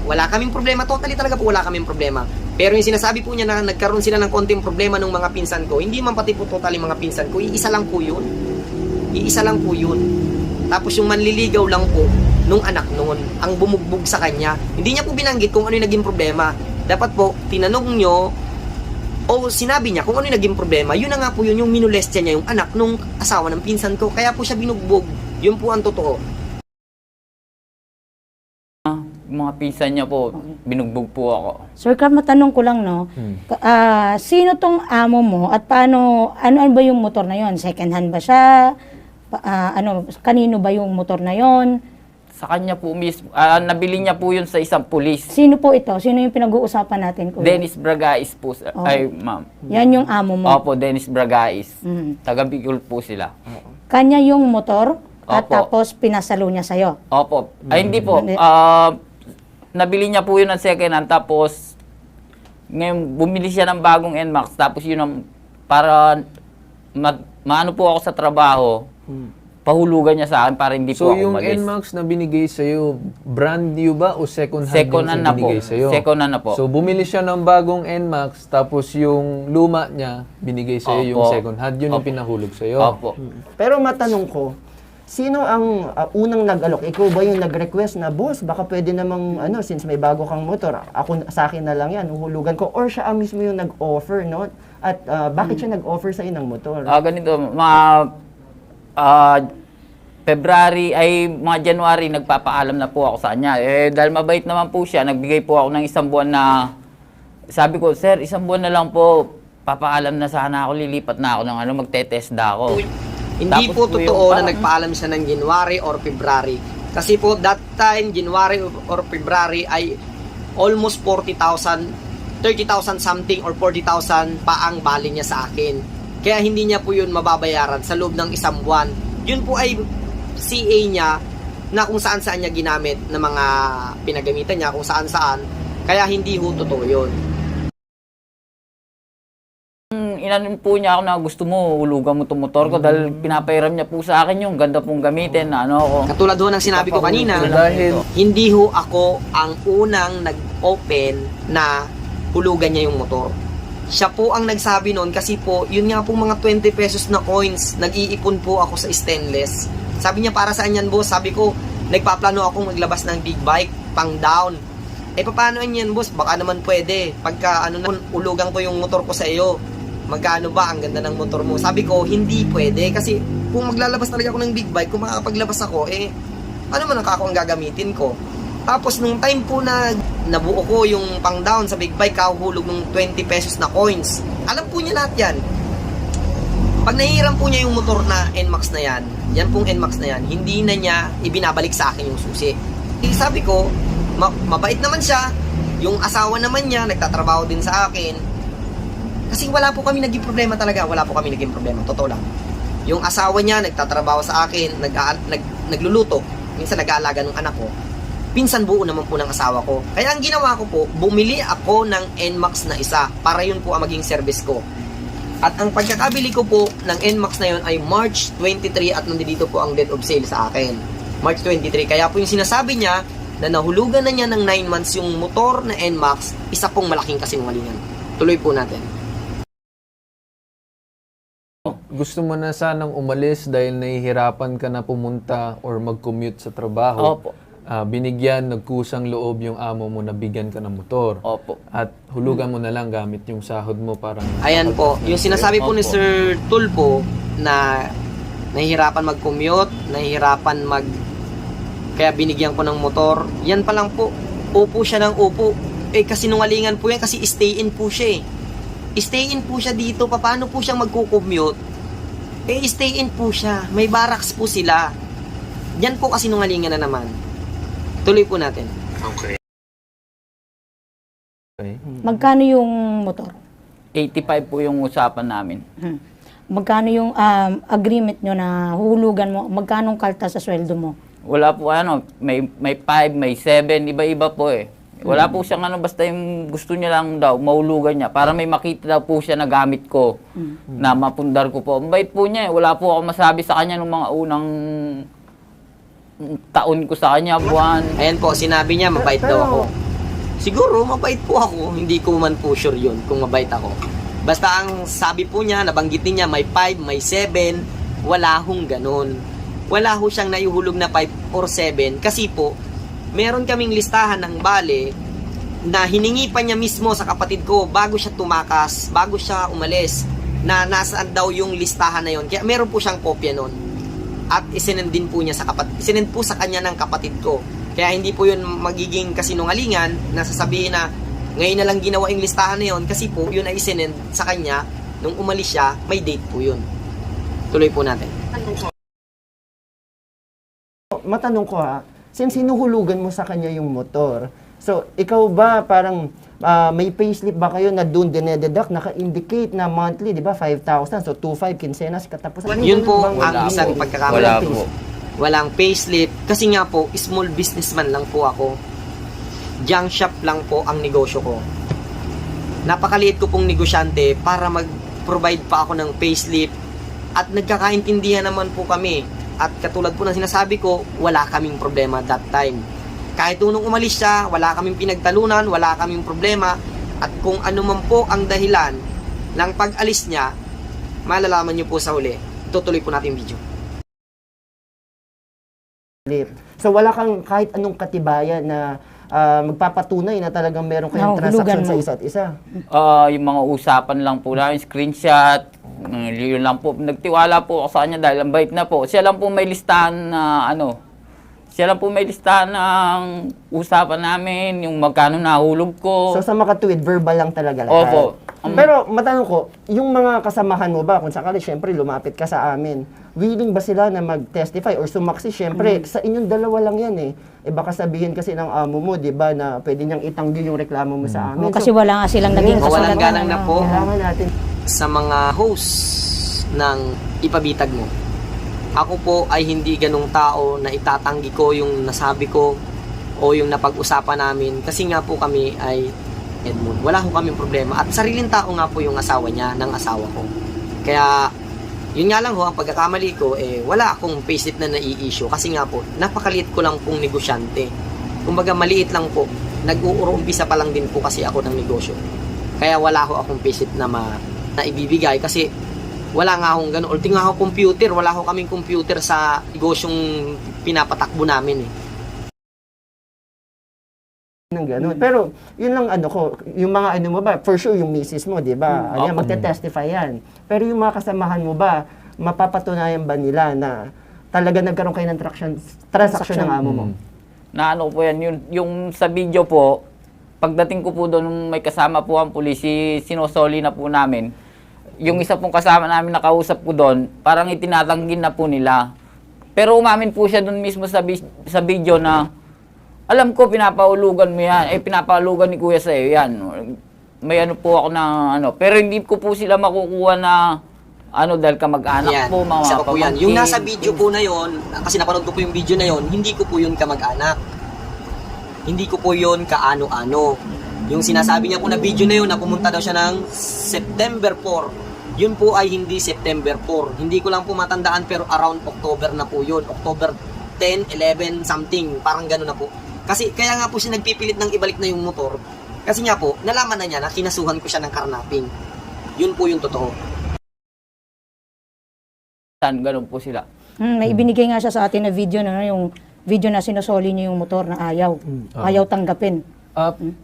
Wala kaming problema. Totally talaga po wala kaming problema. Pero yung sinasabi po niya na nagkaroon sila ng konting problema ng mga pinsan ko, hindi man pati po totally mga pinsan ko, iisa lang po yun. Iisa lang po yun. Tapos yung manliligaw lang po nung anak noon, ang bumugbog sa kanya. Hindi niya po binanggit kung ano yung naging problema. Dapat po, tinanong nyo o sinabi niya kung ano yung naging problema. Yun na nga po yun, yung minulestya niya yung anak nung asawa ng pinsan ko. Kaya po siya binugbog. Yun po ang totoo. Yung mga pinsan niya po, binugbog po ako. Sir Carl, matanong ko lang, no? Sino tong amo mo at paano, ano ba yung motor na yon? Second hand ba siya? Kanino ba yung motor na yon? Sa kanya po mismo, nabili niya po yun sa isang pulis. Sino po ito? Sino yung pinag-uusapan natin? Kuya? Dennis Bragais po. Ay, ma'am. Yan yung amo mo. Opo, Dennis Bragais. Mhm. Taga Bicol po sila. Kanya yung motor at Opo. tapos pinasalo niya sa'yo. Opo. Ay, hindi po. Hindi. Nabili niya po yun ng second hand, tapos ngayon bumili siya ng bagong NMAX, tapos yun ang para maano po ako sa trabaho, pahulugan niya sa akin para hindi So po ako yung umalis. NMAX na binigay sa'yo, brand new ba o second hand Second yung hand na po. binigay sa'yo? Second hand na po. So bumili siya ng bagong NMAX, tapos yung luma niya, binigay sa'yo yung Opo. second hand. Yun yung Opo. pinahulog sa'yo. Opo. Pero matanong ko, sino ang unang nag-alok? Ikaw ba yung nag-request na, boss, baka pwede namang, since may bago kang motor, sa akin na lang yan, uhulugan ko. Or siya ang mismo yung nag-offer, no? At bakit siya nag-offer sa'yo ng motor? Ganito, February ay mga January nagpapaalam na po ako sa kanya. Dahil mabait naman po siya, nagbigay po ako ng isang buwan na sabi ko, sir, isang buwan na lang po, papaalam na sana ako, lilipat na ako ng magte-test na ako. Hindi Tapos po po totoo yung na parang- nagpaalam siya ng January or February. Kasi po that time, January or February ay almost 30,000 something or 40,000 pa ang bali niya sa akin. Kaya hindi niya po yun mababayaran sa loob ng isang buwan. Yun po ay CA niya na kung saan-saan niya ginamit na mga pinagamitan niya, kung saan-saan. Kaya hindi ho totoo yun. Inanon po niya ako na gusto mo, hulugan mo itong motor ko dahil pinapairam niya po sa akin yung ganda pong gamitin na Katulad ho ng sinabi ko kanina, So dahil hindi ho ako ang unang nag-open na hulugan niya yung motor. Siya po ang nagsabi noon kasi po, yun nga po mga 20 pesos na coins, nag-iipon po ako sa stainless. Sabi niya, para saan yan, boss? Sabi ko, nagpaplano akong maglabas ng big bike, pang down. Paano yan, boss? Baka naman pwede. Pagka ulugan ko yung motor ko sa iyo, magkano ba? Ang ganda ng motor mo. Sabi ko, hindi pwede. Kasi kung maglalabas talaga ako ng big bike, kung makakapaglabas ako, ano man ang gagamitin ko? Tapos nung time po na nabuo ko yung pang down sa big bike, kahuhulog ng 20 pesos na coins. Alam po niya lahat yan. Pag nahihiram po niya yung motor na NMAX na yan pong NMAX na yan, hindi na niya ibinabalik sa akin yung susi. Sabi ko, mabait naman siya. Yung asawa naman niya, nagtatrabaho din sa akin. Kasi wala po kami naging problema talaga. Wala po kami naging problema. Totoo lang. Yung asawa niya, nagtatrabaho sa akin, nagluluto. Minsan nag-aalaga ng anak ko. Pinsan buo naman po ng asawa ko. Kaya ang ginawa ko po, bumili ako ng NMAX na isa para yun po ang maging service ko. At ang pagkakabili ko po ng NMAX na yun ay March 23 at nandito po ang date of sale sa akin. March 23. Kaya po yung sinasabi niya na nahulugan na niya ng 9 months yung motor na NMAX, isa pong malaking kasinungalingan. Tuloy po natin. gusto mo na sanang umalis dahil nahihirapan ka na pumunta or mag-commute sa trabaho. Opo. Binigyan, nagkusang loob yung amo mo na bigyan ka ng motor. Opo. At hulugan mo na lang gamit yung sahod mo parang... Ayan po, yung sinasabi po ni Opo. Sir Tulpo na nahihirapan mag-commute, nahihirapan kaya binigyan ko ng motor, yan pa lang po, upo siya ng upo. Kasinungalingan po yan kasi stay in po siya Stay in po siya dito, paano po siyang magko-commute? Stay in po siya, may barracks po sila. Yan po kasinungalingan na naman. Tuloy po natin. Okay. Magkano yung motor? 85 po yung usapan namin. Magkano yung agreement nyo na huhulugan mo? Magkano kalta sa sweldo mo? Wala po may 5, may 7, iba-iba po eh. Wala po siyang basta yung gusto niya lang daw, mahulugan niya. Para may makita daw po siya na gamit ko, na mapundar ko po. Mabait po niya eh. Wala po ako masabi sa kanya nung mga unang taon ko sa kanya, buwan. Ayan po, sinabi niya mabait daw ako. Siguro, mabait po ako. Hindi ko man po sure yun kung mabait ako. Basta ang sabi po niya, nabanggit niya, may 5, may 7. Wala hong ganun. Wala ho siyang naiuhulog na 5 or 7. Kasi po, meron kaming listahan ng bale na hiningi pa niya mismo sa kapatid ko bago siya tumakas, bago siya umalis, na nasaan daw yung listahan na yun. Kaya meron po siyang kopya nun. At isinend din po niya sa kapatid, isinend po sa kanya ng kapatid ko. Kaya hindi po yun magiging kasinungalingan na sasabihin na ngayon na lang ginawa yung listahan na yun kasi po yun ay isinend sa kanya nung umalis siya, may date po yun. Tuloy po natin. Matanong ko ha, since hinuhulugan mo sa kanya yung motor, so ikaw ba parang may payslip ba kayo na doon dinededuct, naka-indicate na monthly, di ba, 5,000, so 2,500 kinsenas katapusan? Yun po ang Wala isang po. pagkakamali. Wala po. Walang payslip kasi nga po, small businessman lang po ako. Junk shop lang po ang negosyo ko. Napakaliit ko pong negosyante para mag-provide pa ako ng payslip at nagkakaintindihan naman po kami. At katulad po ng sinasabi ko, wala kaming problema that time. Kahit nung umalis siya, wala kaming pinagtalunan, wala kaming problema. At kung ano man po ang dahilan ng pag-alis niya, malalaman niyo po sa huli. Tutuloy po natin yung video. So wala kang kahit anong katibayan na magpapatunay na talagang meron kayong Nahulugan transaction sa mo. isa't isa? Yung mga usapan lang po namin, screenshot, yun lang po. Nagtiwala po ako sa kanya dahil ang bait na po. Siya lang po may listahan na siya lang po may listahan ng usapan namin, yung magkano nahulog ko. So sa makatuwid, verbal lang talaga lahat? Opo. Pero matanong ko, yung mga kasamahan mo ba, kung sakali syempre lumapit ka sa amin, willing ba sila na mag-testify or sumaksi? Syempre, sa inyong dalawa lang yan eh. Baka sabihin kasi ng amo mo, di ba, na pwede niyang itanggi yung reklamo mo sa amin. Kasi wala nga silang naging Mawalan kasulatan. galang na po Kailangan natin. sa mga hosts ng ipabitag mo. Ako po ay hindi ganong tao na itatanggi ko yung nasabi ko o yung napag-usapan namin kasi nga po kami ay Edmund. Wala ko kaming problema at sariling tao nga po yung asawa niya ng asawa ko. Kaya yun nga lang ho, ang pagkakamali ko wala akong payslip na nai-issue kasi nga po napakaliit ko lang pong negosyante. Kumbaga maliit lang po. Nag-uurumpisa pa lang din po kasi ako ng negosyo. Kaya wala ho akong payslip na ibibigay kasi wala nga akong gano'n. Ulting nga ako computer, wala ako kaming computer sa negosyong pinapatakbo namin eh. Ng ganun. Pero, yun lang ko, yung mga mo ba, for sure yung misis mo, di ba? Magte-testify yan. Pero yung mga kasamahan mo ba, mapapatunayan ba nila na talaga nagkaroon kayo ng transaction ng amo mo? Na po yan, yung sa video po, pagdating ko po doon, may kasama po ang pulis, sinosoli na po namin. Yung isa pong kasama namin nakausap ko doon, parang itinatanggin na po nila. Pero umamin po siya doon mismo sa video na, alam ko, pinapahulugan mo yan. Pinapahulugan ni Kuya sa'yo yan. May po ako na pero hindi ko po sila makukuha na dahil kamag-anak Yan, po, mga isa pa po yan. pamangkin. Yung nasa video po na yon, kasi napanood ko po yung video na yon, hindi ko po yun kamag-anak. Hindi ko po yun kaano-ano. Yung sinasabi niya po na video na yun, na pumunta daw siya ng September 4. Yun po ay hindi September 4. Hindi ko lang po matandaan pero around October na po yun. October 10, 11, something. Parang gano'n na po. Kasi kaya nga po siya nagpipilit ng ibalik na yung motor. Kasi nga po, nalaman na niya na kinasuhan ko siya ng karnaping. Yun po yung totoo. Ganun po sila. May ibinigay nga siya sa atin na video na yung video na sinusoli niya yung motor na ayaw. Ayaw tanggapin.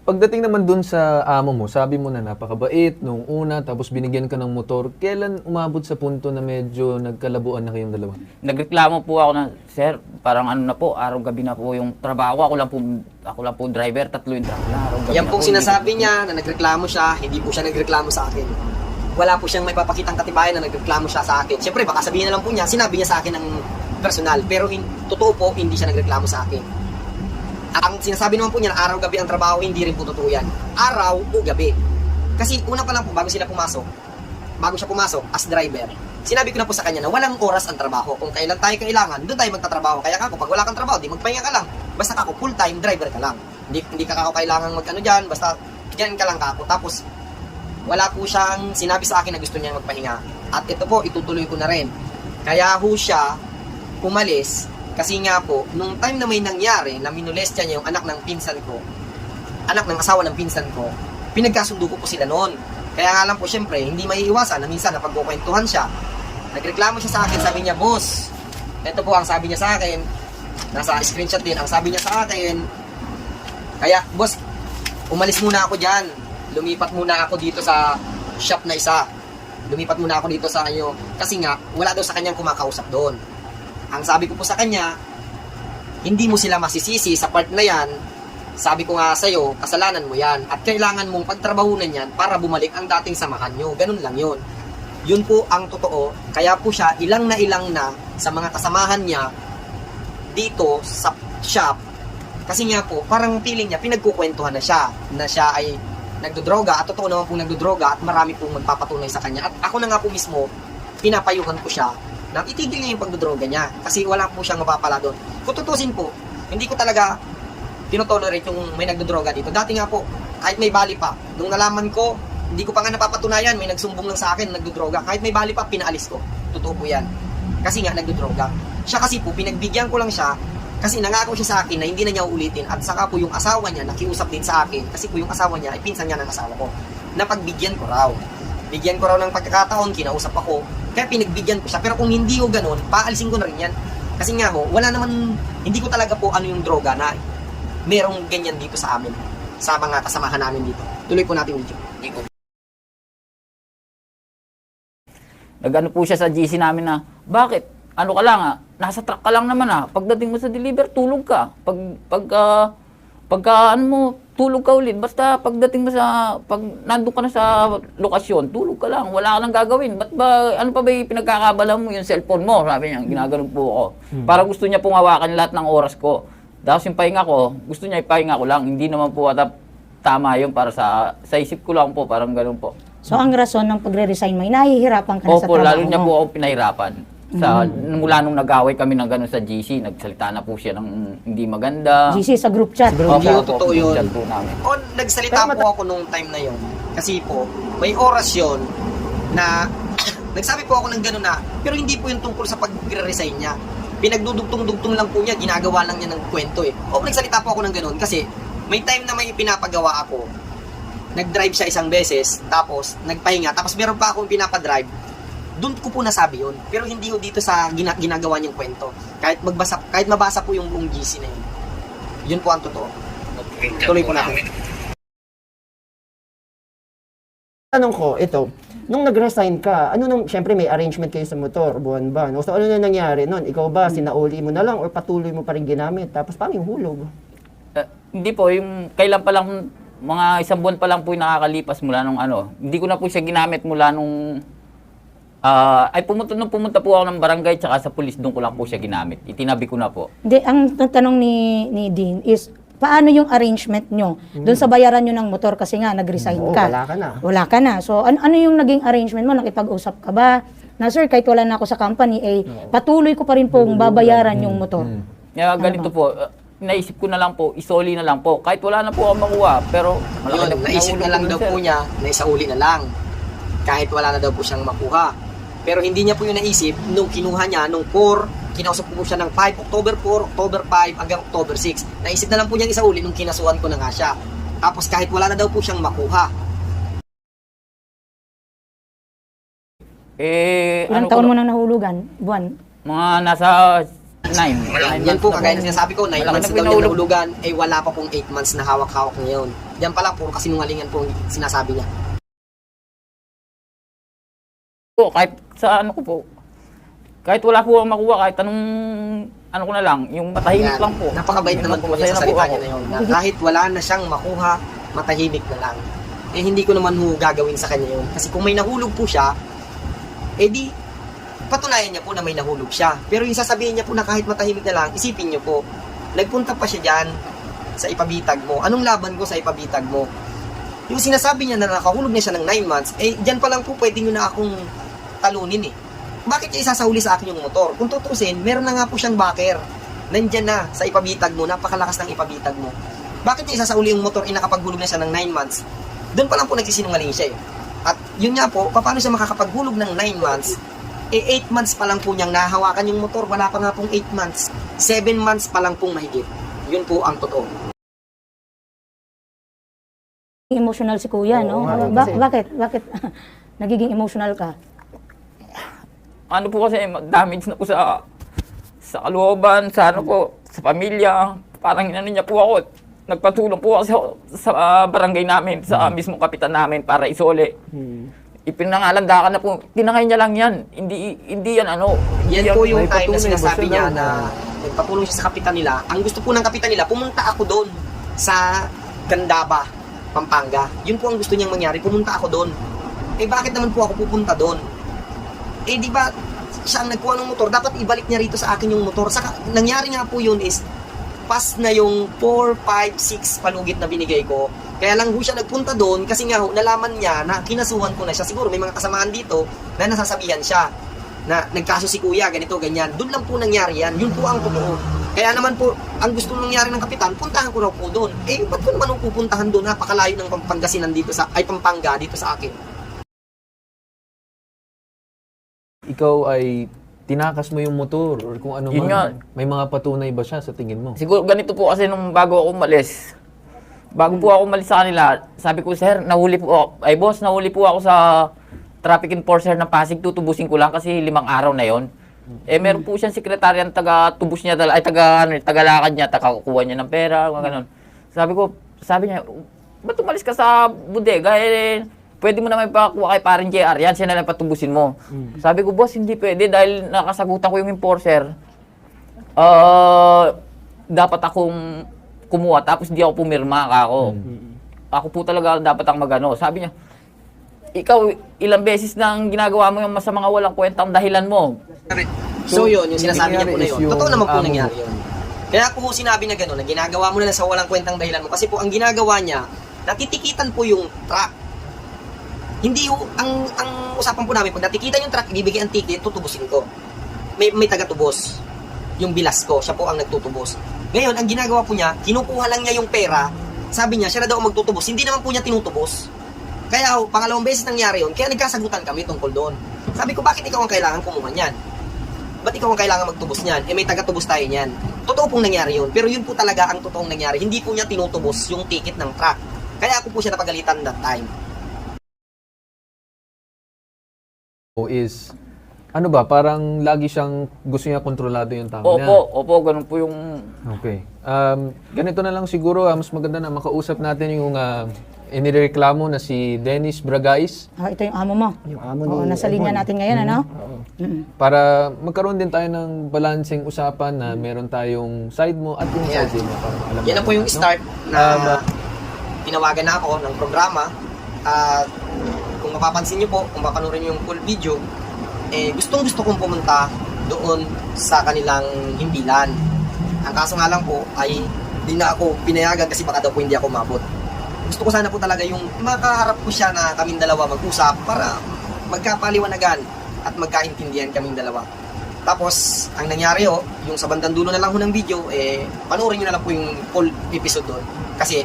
Pagdating naman dun sa amo mo, sabi mo na napakabait nung una, tapos binigyan ka ng motor. Kailan umabot sa punto na medyo nagkalabuan na kayong dalawa? Nagreklamo po ako na, sir, parang na po, araw-gabi na po yung trabaho. Ako lang po driver, 3 yung truck na, araw-gabi Yan na pong po. sinasabi niya na nagreklamo siya, hindi po siya nagreklamo sa akin. Wala po siyang may papakitang katibayan na nagreklamo siya sa akin. Siyempre, baka sabihin na lang po niya, sinabi niya sa akin ng personal. Pero totoo po, hindi siya nagreklamo sa akin. Ang sinasabi naman po niya na araw-gabi ang trabaho, hindi rin po totoo yan. Araw o gabi. Kasi una pa lang po, bago siya pumasok as driver, sinabi ko na po sa kanya na walang oras ang trabaho. Kung kailan tayo kailangan, doon tayo magtatrabaho. Kaya kako, pag wala kang trabaho, di magpahinga ka lang. Basta kako, full-time driver ka lang. Hindi ka kako kailangan mag-ano dyan, basta dyan ka lang kako. Tapos, wala po siyang sinabi sa akin na gusto niya magpahinga. At ito po, itutuloy ko na rin. Kaya ho siya, umalis, Kasi nga po, nung time na may nangyari na minolestya niya yung anak ng pinsan ko, anak ng asawa ng pinsan ko, pinagkasundo ko po sila noon. Kaya nga lang po, syempre, hindi maiiwasan na minsan na pagkukwentuhan siya. Nagreklamo siya sa akin, sabi niya, boss, ito po ang sabi niya sa akin, nasa screenshot din, ang sabi niya sa akin, kaya, boss, umalis muna ako dyan, lumipat muna ako dito sa shop na isa, lumipat muna ako dito sa inyo, kasi nga, wala daw sa kanyang kumakausap doon. Ang sabi ko po sa kanya, hindi mo sila masisisi sa part na yan, sabi ko nga sa'yo, kasalanan mo yan, at kailangan mong pagtrabahunan yan para bumalik ang dating samahan nyo, ganun lang yun. Yun po ang totoo, kaya po siya ilang na sa mga kasamahan niya dito sa shop, kasi nga po, parang feeling niya, pinagkukwentuhan na siya ay nagdodroga, at totoo naman pong nagdodroga, at marami pong magpapatunay sa kanya, at ako na nga po mismo, pinapayuhan ko siya, na itigil niya yung pagdodroga niya, kasi wala po siyang mapapala doon. Kung tutusin po, hindi ko talaga tinotolerate yung may nagdodroga dito. Dati nga po, kahit may bali pa, nung nalaman ko, hindi ko pa nga napapatunayan, may nagsumbong lang sa akin, nagdodroga, kahit may bali pa, pinaalis ko. Totoo po yan. Kasi nga, nagdodroga. Siya kasi po, pinagbigyan ko lang siya, kasi nangako siya sa akin na hindi na niya uulitin, at saka po yung asawa niya, nakiusap din sa akin, kasi po yung asawa niya, ay pinsan niya ng asawa ko, na pagbigyan ko raw. Bigyan ko raw ng pagkakataon, kinausap ako, kaya pinagbigyan ko siya. Pero kung hindi ko ganun, paalisin ko na rin yan. Kasi nga ho, wala naman, hindi ko talaga po ano yung droga na merong ganyan dito sa amin, sa mga kasamahan namin dito. Tuloy po natin video. Nag-ano po siya sa GC namin na, bakit? Ano ka lang nasa truck ka lang naman pagdating mo sa deliver, tulog ka. Pagka ano mo, tulog ka ulit. Basta pagdating mo pag nandun ka na sa lokasyon, tulog ka lang, wala ka nang gagawin. Ba't ba, ano pa ba yung pinagkakabala mo, yung cellphone mo? Sabi niya, ginaganon po ako. Para gusto niya pong hawakan lahat ng oras ko. Tapos yung pahinga ko, gusto niya ipahinga ko lang. Hindi naman po tama yun para sa isip ko lang po, parang ganun po. So, ang rason ng pagre-resign mo, nahihirapan ka na sa Opo, trabaho lalo niya mo. po ako pinahirapan. Mula nung nag-away kami ng gano'n sa GC, nagsalita na po siya ng hindi maganda. GC sa group chat. Hindi Opo, totoo yun. chat po namin. O, nagsalita po ako nung time na yon. Kasi po, may oras yon na nagsabi po ako ng gano'n na, pero hindi po yung tungkol sa pag-resign niya. Pinagdudugtong-dugtong lang po niya, ginagawa lang niya ng kwento eh. O, nagsalita po ako ng gano'n kasi may time na may pinapagawa ako. Nag-drive siya isang beses, tapos nagpahinga, tapos meron pa akong pinapadrive. Doon ko po nasabi yun. Pero hindi ko dito sa ginagawa niyang kwento. Kahit mabasa po yung buong GC na yun. Yun po ang totoo. Tuloy po natin. Tanong ko, ito, nung nag-resign ka, syempre may arrangement kayo sa motor, buwan ba? No? So ano na nangyari nun? Ikaw ba, sinauli mo na lang or patuloy mo pa rin ginamit? Tapos paano yung hulog? Hindi po, yung kailan pa lang, mga isang buwan pa lang po yung nakakalipas mula nung ano. Hindi ko na po siya ginamit mula nung, pumunta po ako ng barangay tsaka sa pulis, doon ko lang po siya ginamit. Itinabi ko na po. Hindi, ang tanong ni Dean is, paano yung arrangement nyo? Doon sa bayaran nyo ng motor kasi nga, nag-resign Oo, ka. wala ka na. Wala ka na. So, ano yung naging arrangement mo? Nakipag-usap ka ba? Na, sir, kahit wala na ako sa company, patuloy ko pa rin pong babayaran yung motor. Kaya ganito po, naisip ko na lang po, isoli na lang po. Kahit wala na po ako makuha, pero malaki Yun, naisip na lang daw po niya na isauli na lang. Kahit wala na daw po siyang makuha. Pero hindi niya po yung naisip, nung kinuha niya, nung 4, kinausap ko po siya ng 5, October 4, October 5, hanggang October 6. Naisip na lang po niyang isauli nung kinasuhan ko na nga siya. Tapos kahit wala na daw po siyang makuha. Ilang taon mo nang nahulugan? Buwan? Mga nasa 9. Yan po, kagaya na sinasabi ko, 9 months na daw niya nahulugan, wala pa pong 8 months na hawak-hawak niya yun. Yan pala, puro kasinungalingan po sinasabi niya. Kahit sa ano ko po, kahit wala po akong makuha, kahit anong ano ko na lang, yung matahimik Yan. lang po. Napakabait naman po niya sa salita niya na yun. Na kahit wala na siyang makuha, matahimik na lang. Hindi ko naman gagawin sa kanya yun. Kasi kung may nahulog po siya, di patunayan niya po na may nahulog siya. Pero yung sasabihin niya po na kahit matahimik na lang, isipin niyo po, nagpunta pa siya dyan sa ipabitag mo. Anong laban ko sa ipabitag mo? Yung sinasabi niya na nakahulog na siya ng 9 months, dyan pa lang po pwede nyo na akong talunin Bakit niya isasahuli sa akin yung motor? Kung tutusin, meron na nga po siyang backer. Nandyan na sa ipabitag mo, napakalakas ng ipabitag mo. Bakit niya isasahuli yung motor nakapaghulog na siya ng 9 months? Doon pa lang po nagsisinungaling siya At yun nga po, paano siya makakapaghulog ng 9 months? 8 months pa lang po niyang nahawakan yung motor, wala pa nga pong 8 months. 7 months pa lang pong mahigit. Yun po ang totoo. Emotional si kuya, no? Bakit? Bakit nagiging emotional ka? Ano po kasi, damage na po sa kalooban, sa ano po, sa pamilya. Parang inano niya po ako. Nagpatulong po kasi sa barangay namin, sa mismong kapitan namin para isole. Ipinangalandakan na po. Tinangay niya lang yan. Hindi yan ano. Yan po yung may time na patunay ba sinasabi siya niya daw? na nagpatulong siya sa kapitan nila. Ang gusto po ng kapitan nila, pumunta ako doon sa Gandaba, Pampanga. Yun po ang gusto niyang mangyari, pumunta ako doon. Eh bakit naman po ako pupunta doon? Eh di ba siya ang nagkuha ng motor, dapat ibalik niya rito sa akin yung motor. Saka nangyari nga po yun is pass na yung 4, 5, 6 palugit na binigay ko. Kaya lang ho siya nagpunta doon kasi nga ho, nalaman niya na kinasuhan ko na siya. Siguro may mga kasamaan dito na nasasabihan siya na nagkaso si kuya, ganito, ganyan. Doon lang po nangyari yan. Yun po ang totoo. Kaya naman po, ang gusto nangyari ng kapitan, puntahan ko raw po doon. Eh, ba't ko naman ho pupuntahan doon? Napakalayo ng Pangasinan dito Pampanga dito sa akin. Ikaw ay tinakas mo yung motor or kung ano Yun nga. man. May mga patunay ba siya sa tingin mo? Siguro ganito po kasi nung bago ako umalis. Bago po ako umalis sa kanila, sabi ko, sir, nahuli po ako. Ay boss, nahuli po ako sa traffic enforcer ng Pasig, tutubusin ko lang kasi 5 araw na yon. Eh meron po siyang sekretaryan taga-tubos niya, tagalakad niya, taga-kukuha niya ng pera, mga ganun. Sabi niya, ba't umalis ka sa bodega? Eh, pwede mo naman ipakuha kay parang JR, yan, siya na lang patubusin mo. Sabi ko, boss, hindi pwede dahil nakasagutan ko yung enforcer. Dapat akong kumuha, tapos di ako pumirma ako. Ako po talaga dapat ang magano. Sabi niya, ikaw, ilang beses nang ginagawa mo yung sa mga walang kwentang dahilan mo. So yun, yung sinasabi niya po na nangyari is yun. yung Totoo naman po amo mo. nangyari yun. Kaya po sinabi na gano'n, na ginagawa mo na lang sa walang kwentang dahilan mo. Kasi po ang ginagawa niya, natitikitan po yung truck. Hindi ho, ang usapan po namin, pag natikitan yung truck, ibibigay ang ticket, tutubusin ko. May taga-tubos. Yung bilas ko, siya po ang nagtutubos. Ngayon, ang ginagawa po niya, kinukuha lang niya yung pera. Sabi niya, siya na daw ang magtutubos. Hindi naman po niya tinutubos. Kaya ho, pangalawang beses nangyari yun, kaya nagkasagutan kami tungkol doon. Sabi ko, bakit ikaw ang kailangan kumuha niyan? Ba't ikaw ang kailangan magtubos niyan? Eh may taga-tubos tayo niyan. Totoo pong nangyari yun. Pero yun po talaga ang totoong nangyari. Hindi po niya tinutubos yung ticket ng truck. Kaya ako po siya napagalitan that time. Is, ano ba, parang lagi siyang gusto niya kontrolado yung tao niya. Opo, ganun po yung... Okay. Ganito na lang siguro, mas maganda na makausap natin yung inireklamo na si Dennis Bragais Ito yung amo mo. Yung amo Oo, ni nasa linya Edmond. natin ngayon, ano? para magkaroon din tayo ng balancing usapan na meron tayong side mo at yung Yeah. side din niya. Para alam Yan na po natin, yung no? start na tinawagan na ako ng programa. At kung mapapansin niyo po, kung papanurin niyo yung full video, gustong-gusto kong pumunta doon sa kanilang himpilan. Ang kaso nga lang po ay di na ako pinayagan kasi baka daw po hindi ako mabot. Gusto ko sana po talaga yung makaharap ko siya na kaming dalawa mag-usap para magkapaliwanagan at magkaintindihan kaming dalawa. Tapos, ang nangyari yung sa bandang dulo na lang ng video, panoorin nyo na lang po yung full episode doon. Kasi,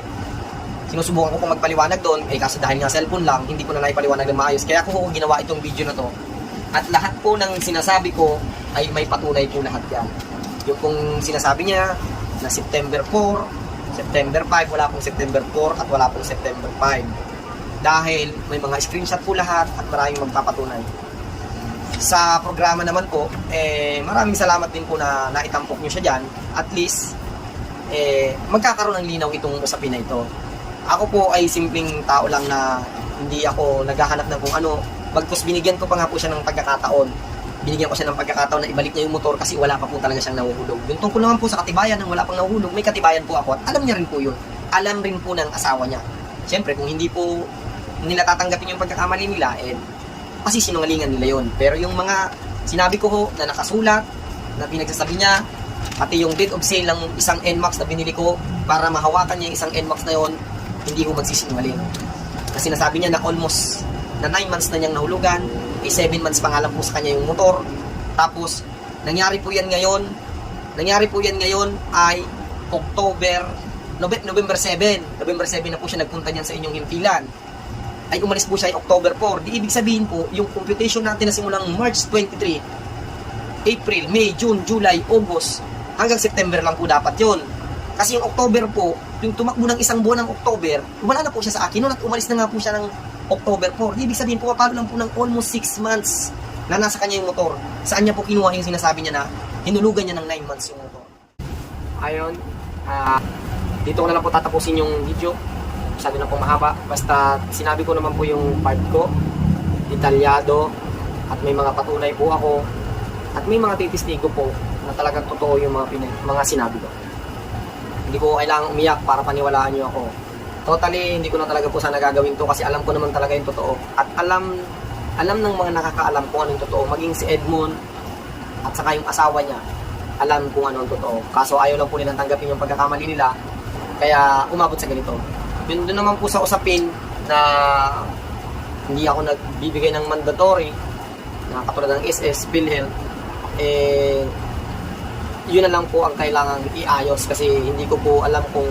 sinusubukan ko pong magpaliwanag doon, kasi dahil nga cellphone lang, hindi ko na naipaliwanag ng maayos. Kaya ko ginawa itong video na to. At lahat po ng sinasabi ko ay may patunay po lahat yan. Yung pong sinasabi niya na September 4, September 5, wala pong September 4 at wala pong September 5. Dahil may mga screenshot po lahat at maraming magpapatunay. Sa programa naman po, maraming salamat din po na naitampok nyo siya dyan. At least, magkakaroon ng linaw itong usapin na ito. Ako po ay simpleng tao lang na hindi ako naghahanap ng kung ano. Bagkus binigyan ko pa nga po siya ng pagkakataon. Binigyan ko siya ng pagkakataon na ibalik niya yung motor kasi wala pa po talaga siyang nahuhulog. Yung tungkol naman po sa katibayan ng wala pang nahuhulog, may katibayan po ako at alam niya rin po yun. Alam rin po ng asawa niya. Siyempre, kung hindi po nila tatanggapin yung pagkakamali nila, pasisinungalingan nila yun. Pero yung mga sinabi ko ho na nakasulat, na pinagsasabi niya, pati yung date of sale ng isang NMAX na binili ko para mahawakan niya yung isang NMAX na yon, hindi ko magsisinungaling. Kasi nasabi niya na almost na 9 months na niyang nahulugan, 7 months pa nga lang po sa kanya yung motor. Tapos, nangyari po yan ngayon ay November 7 na po siya nagpunta niyan sa inyong himpilan. Ay umalis po siya ay October 4. Di ibig sabihin po, yung computation natin na simulang March 23, April, May, June, July, August, hanggang September lang po dapat yun. Kasi yung October po, yung tumakbo ng isang buwan ng October, wala na po siya sa akin noon at umalis na nga po siya ng October 4. Ibig sabihin po, papalo lang po ng almost 6 months na nasa kanya yung motor. Saan niya po kinuha yung sinasabi niya na hinulugan niya ng 9 months yung motor. Ayun, dito ko na lang po tatapusin yung video. Masyado na po mahaba. Basta sinabi ko naman po yung part ko, detalyado, at may mga patunay po ako, at may mga titistigo po na talagang totoo yung mga sinabi ko. Hindi ko kailangang umiyak para paniwalaan niyo ako. Totally, hindi ko na talaga po sana gagawin to kasi alam ko naman talaga yung totoo. At alam ng mga nakakaalam kung ano yung totoo. Maging si Edmond at saka yung asawa niya, alam kung ano ang totoo. Kaso ayaw lang po nilang tanggapin yung pagkakamali nila, kaya umabot sa ganito. Yun doon naman po sa usapin na hindi ako nagbibigay ng mandatory na katulad ng SS, PhilHealth, yun na lang po ang kailangang iayos kasi hindi ko po alam kung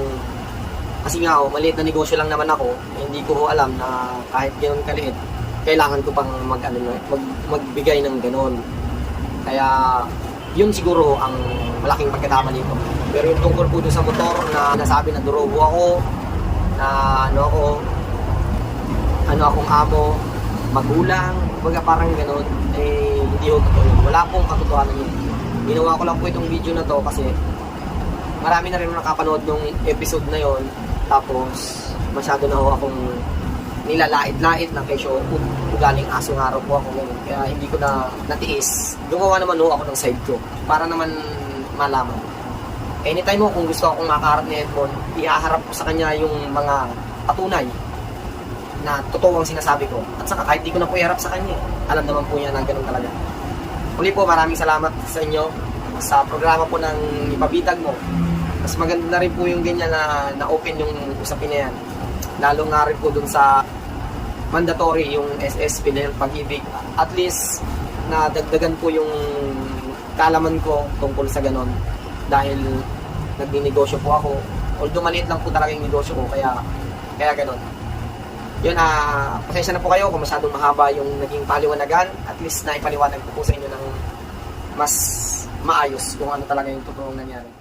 kasi nga maliit na negosyo lang naman ako, hindi ko po alam na kahit ganoon kaliit kailangan ko pang magbigay ng ganoon. Kaya yun siguro ang malaking pagkakamali ko. Pero yung tungkol po doon sa motor na nasabi na durobo ako, na ano akong amo, magulang, baga parang ganoon, hindi ko totoo. Wala pong katotohanan yun. Ginawa ko lang po itong video na to kasi marami na rin nakapanood nung episode na yon. Tapos masyado na ho akong nilalait-lait na kesyo ugaling aso nga raw po ako ganun. Kaya hindi ko na natiis. Gumawa naman ho ako ng side ko para naman malaman. Anytime ho kung gusto akong makaharap ni Edmond, ihaharap ko sa kanya yung mga patunay na totoo ang sinasabi ko. At saka kahit di ko na po iharap sa kanya, alam naman po niya na ganun talaga. Muli po, maraming salamat sa inyo sa programa po ng Ipabitag Mo. Mas maganda na rin po yung ganyan na na-open yung usapin na yan. Lalo nga rin po dun sa mandatory yung SS, PhilHealth, Pag-ibig. At least, nadagdagan po yung kalaman ko tungkol sa ganon. Dahil nagninegosyo po ako. Although maliit lang po talaga yung negosyo ko, kaya ganon. Yun, pasensya na po kayo kung masyadong mahaba yung naging paliwanagan. At least na ipaliwanag ko po sa inyo ng mas maayos kung ano talaga yung totoong nangyari.